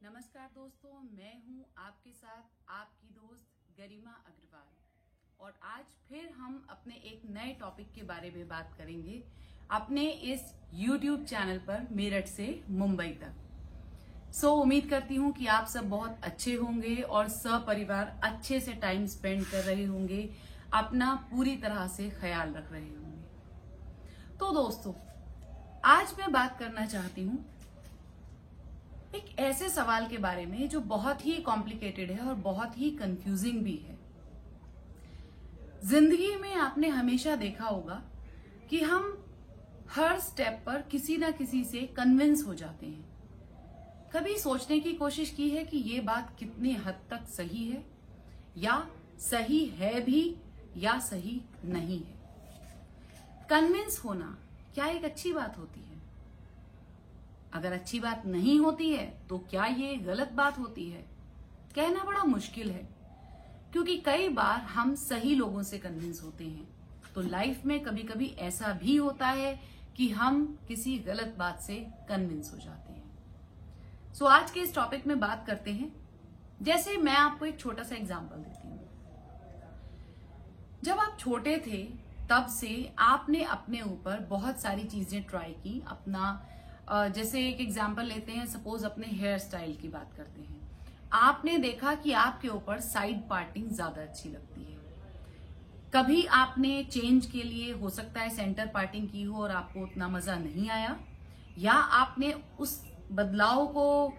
नमस्कार दोस्तों, मैं हूं आपके साथ आपकी दोस्त गरिमा अग्रवाल और आज फिर हम अपने एक नए टॉपिक के बारे में बात करेंगे अपने इस YouTube चैनल पर मेरठ से मुंबई तक। उम्मीद करती हूं कि आप सब बहुत अच्छे होंगे और सपरिवार अच्छे से टाइम स्पेंड कर रहे होंगे, अपना पूरी तरह से ख्याल रख रहे होंगे। तो दोस्तों, आज मैं बात करना चाहती हूं एक ऐसे सवाल के बारे में जो बहुत ही कॉम्प्लिकेटेड है और बहुत ही कंफ्यूजिंग भी है। जिंदगी में आपने हमेशा देखा होगा कि हम हर स्टेप पर किसी ना किसी से कन्विंस हो जाते हैं। कभी सोचने की कोशिश की है कि ये बात कितनी हद तक सही है, या सही है भी या सही नहीं है। कन्विंस होना क्या एक अच्छी बात होती है? अगर अच्छी बात नहीं होती है तो क्या ये गलत बात होती है? कहना बड़ा मुश्किल है, क्योंकि कई बार हम सही लोगों से कन्विंस होते हैं तो लाइफ में कभी कभी ऐसा भी होता है कि हम किसी गलत बात से कन्विंस हो जाते हैं। आज के इस टॉपिक में बात करते हैं। जैसे मैं आपको एक छोटा सा एग्जांपल देती हूँ। जब आप छोटे थे तब से आपने अपने ऊपर बहुत सारी चीजें ट्राई की। जैसे एक एग्जांपल लेते हैं, सपोज अपने हेयर स्टाइल की बात करते हैं। आपने देखा कि आपके ऊपर साइड पार्टिंग ज्यादा अच्छी लगती है। कभी आपने चेंज के लिए हो सकता है सेंटर पार्टिंग की हो और आपको उतना मजा नहीं आया, या आपने उस बदलाव को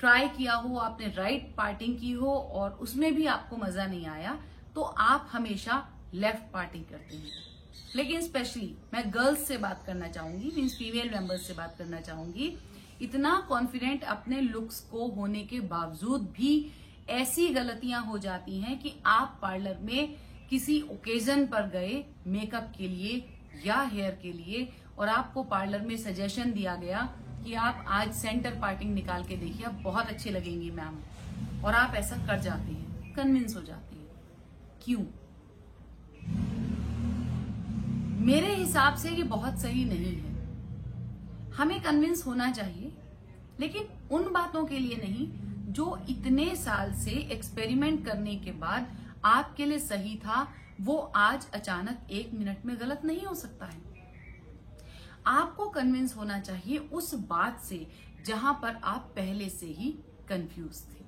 ट्राई किया हो, आपने राइट पार्टिंग की हो और उसमें भी आपको मजा नहीं आया, तो आप हमेशा लेफ्ट पार्टिंग करते हैं। लेकिन स्पेशली मैं गर्ल्स से बात करना चाहूंगी, मीन्स फीमेल मेंबर्स से बात करना चाहूंगी। इतना कॉन्फिडेंट अपने लुक्स को होने के बावजूद भी ऐसी गलतियां हो जाती हैं कि आप पार्लर में किसी ओकेजन पर गए मेकअप के लिए या हेयर के लिए, और आपको पार्लर में सजेशन दिया गया कि आप आज सेंटर पार्टिंग निकाल के देखिए, आप बहुत अच्छी लगेंगी मैम, और आप ऐसा कर जाते हैं, कन्विंस हो जाते हैं। क्यों? मेरे हिसाब से ये बहुत सही नहीं है। हमें कन्विंस होना चाहिए, लेकिन उन बातों के लिए नहीं जो इतने साल से एक्सपेरिमेंट करने के बाद आपके लिए सही था, वो आज अचानक 1 मिनट में गलत नहीं हो सकता है। आपको कन्विंस होना चाहिए उस बात से जहां पर आप पहले से ही कंफ्यूज थे।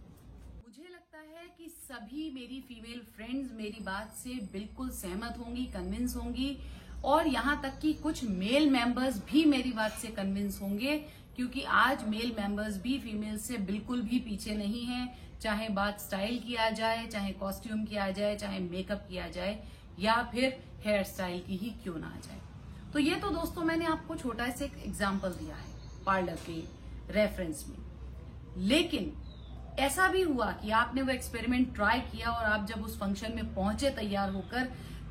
मुझे लगता है कि सभी मेरी फीमेल फ्रेंड्स मेरी बात से बिल्कुल सहमत होंगी, कन्विंस होंगी, और यहां तक कि कुछ मेल मेंबर्स भी मेरी बात से कन्विंस होंगे, क्योंकि आज मेल मेंबर्स भी फीमेल से बिल्कुल भी पीछे नहीं है। चाहे बात स्टाइल की आ जाए, चाहे कॉस्ट्यूम की आ जाए, चाहे मेकअप की आ जाए, या फिर हेयर स्टाइल की ही क्यों ना आ जाए। तो ये तो दोस्तों मैंने आपको छोटा सा एक एग्जाम्पल दिया है पार्लर के रेफरेंस में। लेकिन ऐसा भी हुआ कि आपने वो एक्सपेरिमेंट ट्राई किया और आप जब उस फंक्शन में पहुंचे तैयार होकर,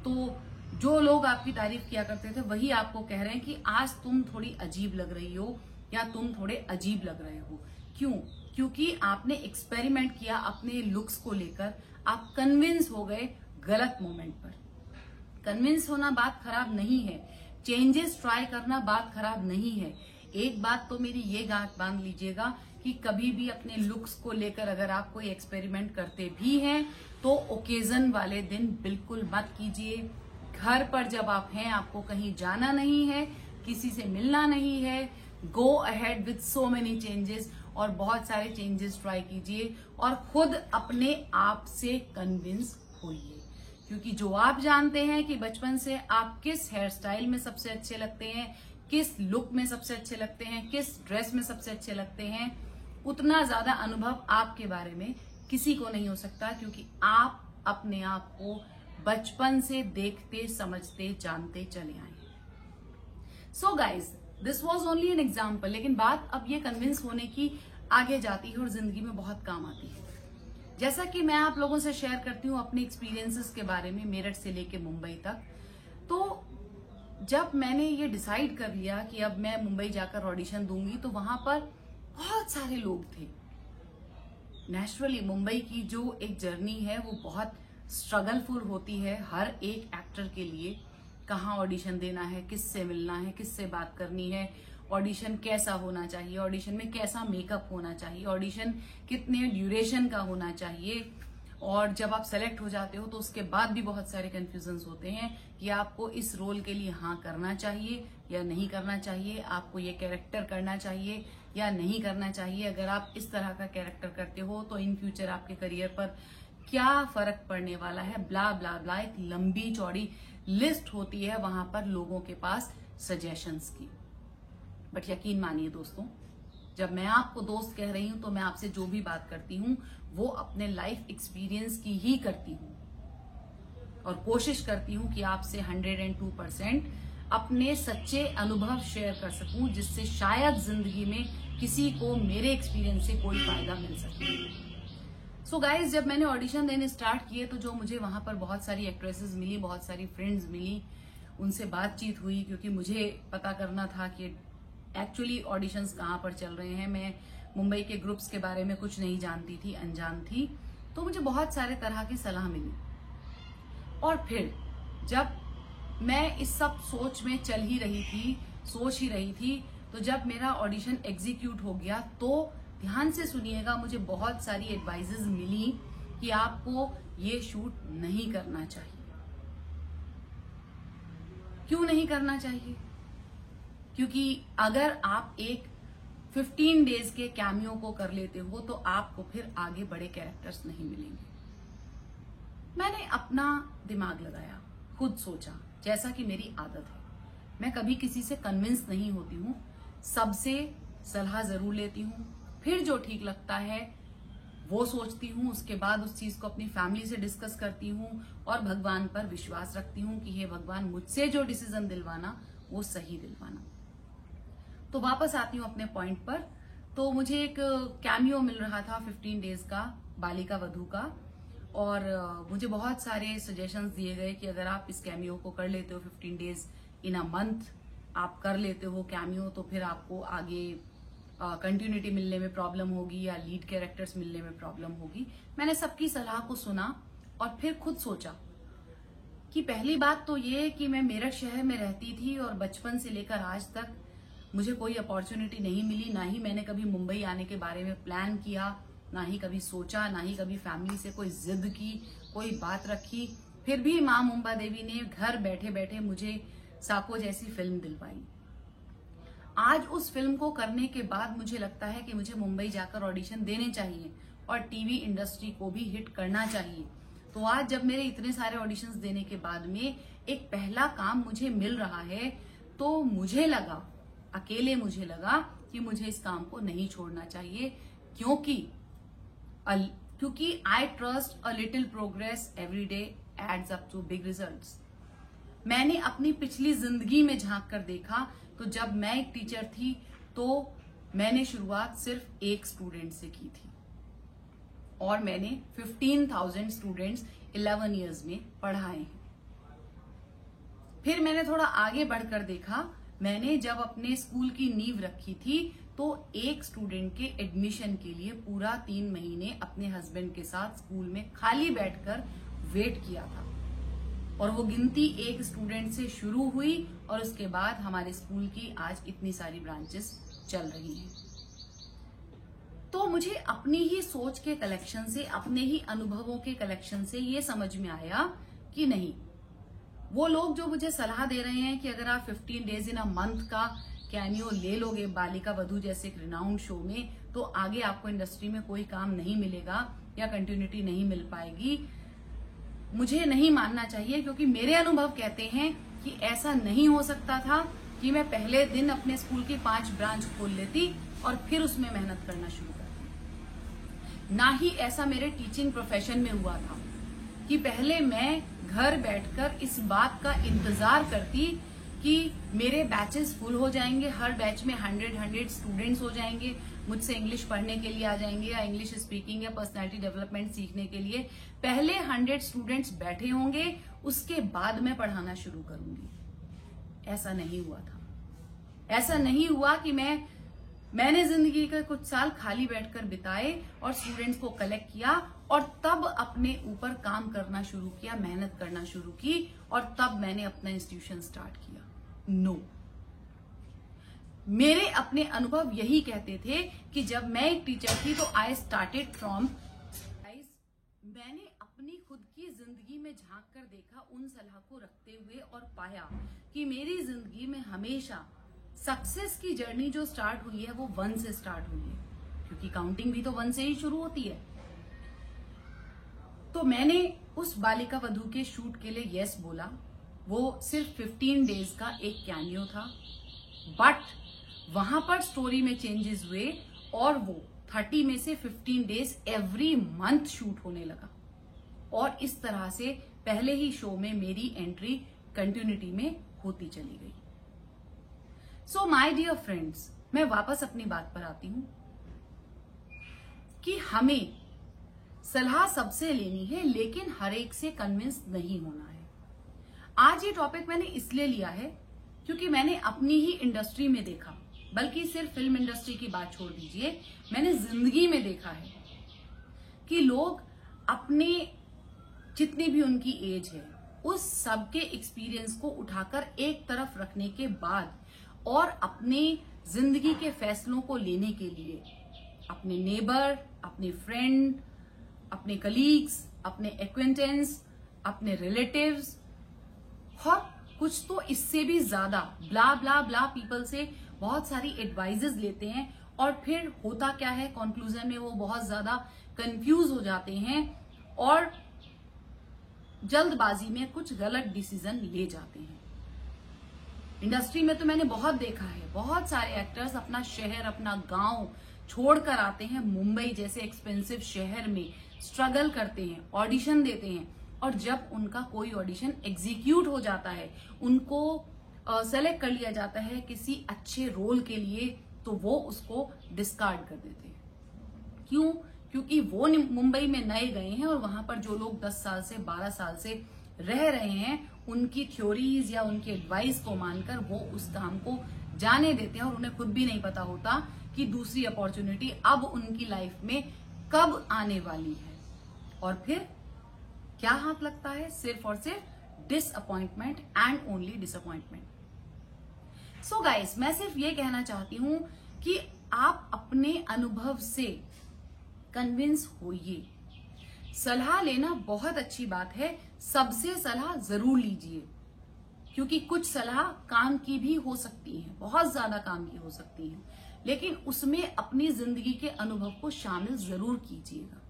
तो जो लोग आपकी तारीफ किया करते थे वही आपको कह रहे हैं कि आज तुम थोड़ी अजीब लग रही हो, या तुम थोड़े अजीब लग रहे हो। क्यों? क्योंकि आपने एक्सपेरिमेंट किया अपने लुक्स को लेकर, आप कन्विंस हो गए गलत मोमेंट पर। कन्विंस होना बात खराब नहीं है, चेंजेस ट्राई करना बात खराब नहीं है। एक बात तो मेरी ये गांठ बांध लीजिएगा कि कभी भी अपने लुक्स को लेकर अगर आप कोई एक्सपेरिमेंट करते भी हैं तो ओकेजन वाले दिन बिल्कुल मत कीजिए। घर पर जब आप हैं, आपको कहीं जाना नहीं है, किसी से मिलना नहीं है, go ahead with so many changes, और बहुत सारे चेंजेस ट्राई कीजिए और खुद अपने आप से कन्विंस होइए। क्योंकि जो आप जानते हैं कि बचपन से आप किस हेयर स्टाइल में सबसे अच्छे लगते हैं, किस लुक में सबसे अच्छे लगते हैं, किस ड्रेस में सबसे अच्छे लगते हैं, उतना ज्यादा अनुभव आपके बारे में किसी को नहीं हो सकता, क्योंकि आप अपने आप को बचपन से देखते समझते जानते चले आए हैं। So guys, this was only an example, लेकिन बात अब ये कन्विंस होने की आगे जाती है और जिंदगी में बहुत काम आती है। जैसा कि मैं आप लोगों से शेयर करती हूँ अपने एक्सपीरियंसेस के बारे में, मेरठ से लेके मुंबई तक। तो जब मैंने ये डिसाइड कर लिया कि अब मैं मुंबई जाकर ऑडिशन दूंगी, तो वहां पर बहुत सारे लोग थे। नेचुरली मुंबई की जो एक जर्नी है वो बहुत स्ट्रगलफुल होती है हर एक एक्टर के लिए। कहाँ ऑडिशन देना है, किससे मिलना है, किससे बात करनी है, ऑडिशन कैसा होना चाहिए, ऑडिशन में कैसा मेकअप होना चाहिए, ऑडिशन कितने ड्यूरेशन का होना चाहिए, और जब आप सेलेक्ट हो जाते हो तो उसके बाद भी बहुत सारे कंफ्यूजन्स होते हैं कि आपको इस रोल के लिए हाँ करना चाहिए या नहीं करना चाहिए, आपको ये कैरेक्टर करना चाहिए या नहीं करना चाहिए। अगर आप इस तरह का कैरेक्टर करते हो तो इन फ्यूचर आपके करियर पर क्या फर्क पड़ने वाला है, ब्ला ब्ला ब्ला, एक लंबी चौड़ी लिस्ट होती है वहां पर लोगों के पास सजेशंस की। बट यकीन मानिए दोस्तों, जब मैं आपको दोस्त कह रही हूं तो मैं आपसे जो भी बात करती हूं वो अपने लाइफ एक्सपीरियंस की ही करती हूं और कोशिश करती हूं कि आपसे 102% अपने सच्चे अनुभव शेयर कर सकूं, जिससे शायद जिंदगी में किसी को मेरे एक्सपीरियंस से कोई फायदा मिल सके। सो गाइज, जब मैंने ऑडिशन देने स्टार्ट किए तो जो मुझे वहां पर बहुत सारी एक्ट्रेसेस मिली, बहुत सारी फ्रेंड्स मिली, उनसे बातचीत हुई, क्योंकि मुझे पता करना था कि एक्चुअली ऑडिशंस कहाँ पर चल रहे हैं। मैं मुंबई के ग्रुप्स के बारे में कुछ नहीं जानती थी, अनजान थी, तो मुझे बहुत सारे तरह की सलाह मिली। और फिर जब मैं इस सब सोच में चल ही रही थी, सोच ही रही थी, तो जब मेरा ऑडिशन एग्जीक्यूट हो गया तो ध्यान से सुनिएगा, मुझे बहुत सारी एडवाइजेस मिली कि आपको ये शूट नहीं करना चाहिए। क्यों नहीं करना चाहिए? क्योंकि अगर आप एक 15 डेज के कैमियो को कर लेते हो तो आपको फिर आगे बड़े कैरेक्टर्स नहीं मिलेंगे। मैंने अपना दिमाग लगाया, खुद सोचा, जैसा कि मेरी आदत है। मैं कभी किसी से कन्विंस नहीं होती हूँ, सबसे सलाह जरूर लेती हूँ, फिर जो ठीक लगता है वो सोचती हूँ, उसके बाद उस चीज को अपनी फैमिली से डिस्कस करती हूँ और भगवान पर विश्वास रखती हूँ कि हे भगवान, मुझसे जो डिसीजन दिलवाना वो सही दिलवाना। तो वापस आती हूँ अपने पॉइंट पर। तो मुझे एक कैमियो मिल रहा था 15 डेज का, बालिका वधू का, और मुझे बहुत सारे सजेशंस दिए गए कि अगर आप इस कैमियो को कर लेते हो 15 डेज इन अ मंथ आप कर लेते हो कैमियो, तो फिर आपको आगे कंटिन्यूटी मिलने में प्रॉब्लम होगी या लीड कैरेक्टर्स मिलने में प्रॉब्लम होगी। मैंने सबकी सलाह को सुना और फिर खुद सोचा कि पहली बात तो ये कि मैं मेरठ शहर में रहती थी और बचपन से लेकर आज तक मुझे कोई अपॉर्चुनिटी नहीं मिली, ना ही मैंने कभी मुंबई आने के बारे में प्लान किया, ना ही कभी सोचा, ना ही कभी फैमिली से कोई जिद की, कोई बात रखी। फिर भी माँ मुंबा देवी ने घर बैठे बैठे मुझे साको जैसी फिल्म दिलवाई। आज उस फिल्म को करने के बाद मुझे लगता है कि मुझे मुंबई जाकर ऑडिशन देने चाहिए और टीवी इंडस्ट्री को भी हिट करना चाहिए। तो आज जब मेरे इतने सारे ऑडिशंस देने के बाद में एक पहला काम मुझे मिल रहा है, तो मुझे लगा, अकेले मुझे लगा कि मुझे इस काम को नहीं छोड़ना चाहिए, क्योंकि I trust a little progress every day adds up to big results. मैंने अपनी पिछली जिंदगी में झांक कर देखा तो जब मैं एक टीचर थी तो मैंने शुरुआत सिर्फ एक स्टूडेंट से की थी और मैंने 15,000 स्टूडेंट्स 11 इयर्स में पढ़ाए हैं। फिर मैंने थोड़ा आगे बढ़कर देखा, मैंने जब अपने स्कूल की नींव रखी थी तो एक स्टूडेंट के एडमिशन के लिए पूरा 3 महीने अपने हस्बैंड के साथ स्कूल में खाली बैठकर वेट किया था और वो गिनती एक स्टूडेंट से शुरू हुई और उसके बाद हमारे स्कूल की आज इतनी सारी ब्रांचेस चल रही हैं। तो मुझे अपनी ही सोच के कलेक्शन से, अपने ही अनुभवों के कलेक्शन से ये समझ में आया कि नहीं, वो लोग जो मुझे सलाह दे रहे हैं कि अगर आप 15 डेज इन अ मंथ का कैमियो ले लोगे बालिका वधू जैसे एक रिनाउंड शो में, तो आगे आपको इंडस्ट्री में कोई काम नहीं मिलेगा या कंटिन्यूटी नहीं मिल पाएगी, मुझे नहीं मानना चाहिए। क्योंकि मेरे अनुभव कहते हैं कि ऐसा नहीं हो सकता था कि मैं पहले दिन अपने स्कूल की 5 ब्रांच खोल लेती और फिर उसमें मेहनत करना शुरू करती। ना ही ऐसा मेरे टीचिंग प्रोफेशन में हुआ था कि पहले मैं घर बैठकर इस बात का इंतजार करती कि मेरे बैचेस फुल हो जाएंगे, हर बैच में 100 स्टूडेंट्स हो जाएंगे, मुझसे इंग्लिश पढ़ने के लिए आ जाएंगे या इंग्लिश स्पीकिंग या पर्सनालिटी डेवलपमेंट सीखने के लिए। पहले 100 स्टूडेंट्स बैठे होंगे, उसके बाद मैं पढ़ाना शुरू करूंगी। ऐसा नहीं हुआ था। ऐसा नहीं हुआ कि मैंने जिंदगी के कुछ साल खाली बैठकर बिताए और स्टूडेंट्स को कलेक्ट किया और तब अपने ऊपर काम करना शुरू किया, मेहनत करना शुरू की और तब मैंने अपना इंस्टीट्यूशन स्टार्ट किया। नो, मेरे अपने अनुभव यही कहते थे कि जब मैं एक टीचर थी तो आई स्टार्टेड फ्रॉम, मैंने अपनी खुद की जिंदगी में झांक कर देखा उन सलाह को रखते हुए और पाया कि मेरी जिंदगी में हमेशा सक्सेस की जर्नी जो स्टार्ट हुई है वो 1 से स्टार्ट हुई है, क्योंकि काउंटिंग भी तो 1 से ही शुरू होती है। तो मैंने उस बालिका वधू के शूट के लिए यस बोला। वो सिर्फ 15 डेज का एक कैमियो था, बट वहां पर स्टोरी में चेंजेस हुए और वो 30 में से 15 डेज एवरी मंथ शूट होने लगा, और इस तरह से पहले ही शो में मेरी एंट्री कंटिन्यूटी में होती चली गई। सो माय डियर फ्रेंड्स, मैं वापस अपनी बात पर आती हूं कि हमें सलाह सबसे लेनी है, लेकिन हर एक से कन्विंस नहीं होना है। आज ये टॉपिक मैंने इसलिए लिया है क्योंकि मैंने अपनी ही इंडस्ट्री में देखा, बल्कि सिर्फ फिल्म इंडस्ट्री की बात छोड़ दीजिए, मैंने जिंदगी में देखा है कि लोग अपने जितनी भी उनकी एज है उस सब के एक्सपीरियंस को उठाकर एक तरफ रखने के बाद और अपने जिंदगी के फैसलों को लेने के लिए अपने नेबर, अपने फ्रेंड, अपने कलीग्स, अपने एक्वेंटेंस, अपने रिलेटिव्स और कुछ तो इससे भी ज्यादा ब्ला ब्ला ब्ला पीपल से बहुत सारी एडवाइजेस लेते हैं, और फिर होता क्या है, कंक्लूजन में वो बहुत ज्यादा कंफ्यूज हो जाते हैं और जल्दबाजी में कुछ गलत डिसीजन ले जाते हैं। इंडस्ट्री में तो मैंने बहुत देखा है, बहुत सारे एक्टर्स अपना शहर, अपना गांव छोड़कर आते हैं मुंबई जैसे एक्सपेंसिव शहर में, स्ट्रगल करते हैं, ऑडिशन देते हैं, और जब उनका कोई ऑडिशन एग्जीक्यूट हो जाता है, उनको सेलेक्ट कर लिया जाता है किसी अच्छे रोल के लिए, तो वो उसको डिस्कार्ड कर देते हैं। क्यों? क्योंकि वो मुंबई में नए गए हैं और वहां पर जो लोग 10 साल से 12 साल से रह रहे हैं, उनकी थ्योरीज या उनकी एडवाइस को मानकर वो उस काम को जाने देते हैं, और उन्हें खुद भी नहीं पता होता कि दूसरी अपॉर्चुनिटी अब उनकी लाइफ में कब आने वाली है। और फिर क्या हाथ लगता है? सिर्फ और सिर्फ disappointment and only disappointment. So guys, मैं सिर्फ ये कहना चाहती हूं कि आप अपने अनुभव से कन्विंस होइए। सलाह लेना बहुत अच्छी बात है, सबसे सलाह जरूर लीजिए, क्योंकि कुछ सलाह काम की भी हो सकती है, बहुत ज्यादा काम की हो सकती है, लेकिन उसमें अपनी जिंदगी के अनुभव को शामिल जरूर कीजिएगा,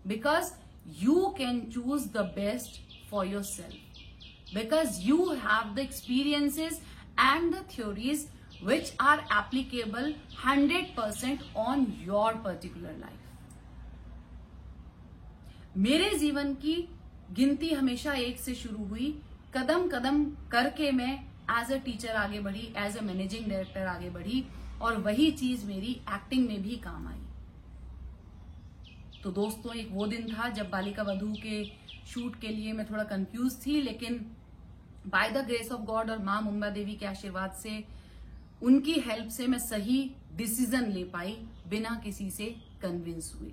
because you can choose the best for yourself, because you have the experiences and the theories which are applicable 100% on your particular life. मेरे जीवन की गिनती हमेशा 1 से शुरू हुई, कदम कदम करके मैं एज अ टीचर आगे बढ़ी, एज अ मैनेजिंग डायरेक्टर आगे बढ़ी, और वही चीज मेरी एक्टिंग में भी काम आई। तो दोस्तों, एक वो दिन था जब बालिका वधू के शूट के लिए मैं थोड़ा कंफ्यूज थी, लेकिन by the grace of God और मां मुंबा देवी के आशीर्वाद से, उनकी हेल्प से मैं सही डिसीजन ले पाई बिना किसी से कन्विंस हुए।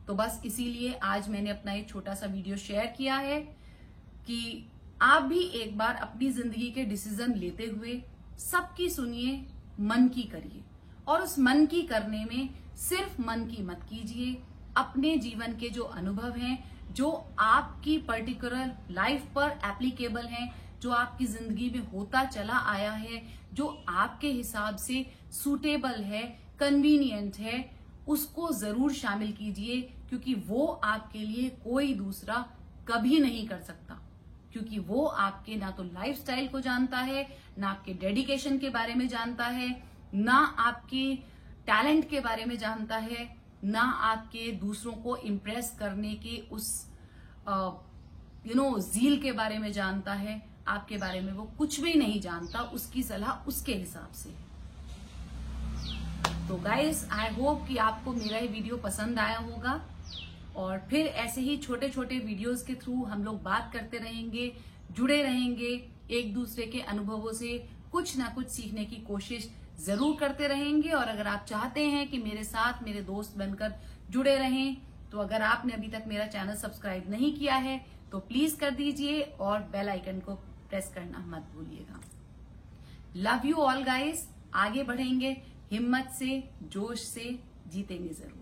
तो बस इसीलिए आज मैंने अपना एक छोटा सा वीडियो शेयर किया है कि आप भी एक बार अपनी जिंदगी के डिसीजन लेते हुए सबकी सुनिए, मन की करिए, और उस मन की करने में सिर्फ मन की मत कीजिए, अपने जीवन के जो अनुभव हैं, जो आपकी पर्टिकुलर लाइफ पर एप्लीकेबल हैं, जो आपकी जिंदगी में होता चला आया है, जो आपके हिसाब से सूटेबल है, कन्वीनियंट है, उसको जरूर शामिल कीजिए, क्योंकि वो आपके लिए कोई दूसरा कभी नहीं कर सकता, क्योंकि वो आपके ना तो लाइफस्टाइल को जानता है, ना आपके डेडिकेशन के बारे में जानता है, ना आपके टैलेंट के बारे में जानता है, ना आपके दूसरों को इम्प्रेस करने के उस जील के बारे में जानता है। आपके बारे में वो कुछ भी नहीं जानता, उसकी सलाह उसके हिसाब से। तो गाइस, आई होप कि आपको मेरा ये वीडियो पसंद आया होगा, और फिर ऐसे ही छोटे छोटे वीडियोस के थ्रू हम लोग बात करते रहेंगे, जुड़े रहेंगे, एक दूसरे के अनुभवों से कुछ ना कुछ सीखने की कोशिश जरूर करते रहेंगे। और अगर आप चाहते हैं कि मेरे साथ मेरे दोस्त बनकर जुड़े रहें, तो अगर आपने अभी तक मेरा चैनल सब्सक्राइब नहीं किया है तो प्लीज कर दीजिए, और बेल आइकन को प्रेस करना मत भूलिएगा। लव यू ऑल गाइस, आगे बढ़ेंगे, हिम्मत से, जोश से, जीतेंगे जरूर।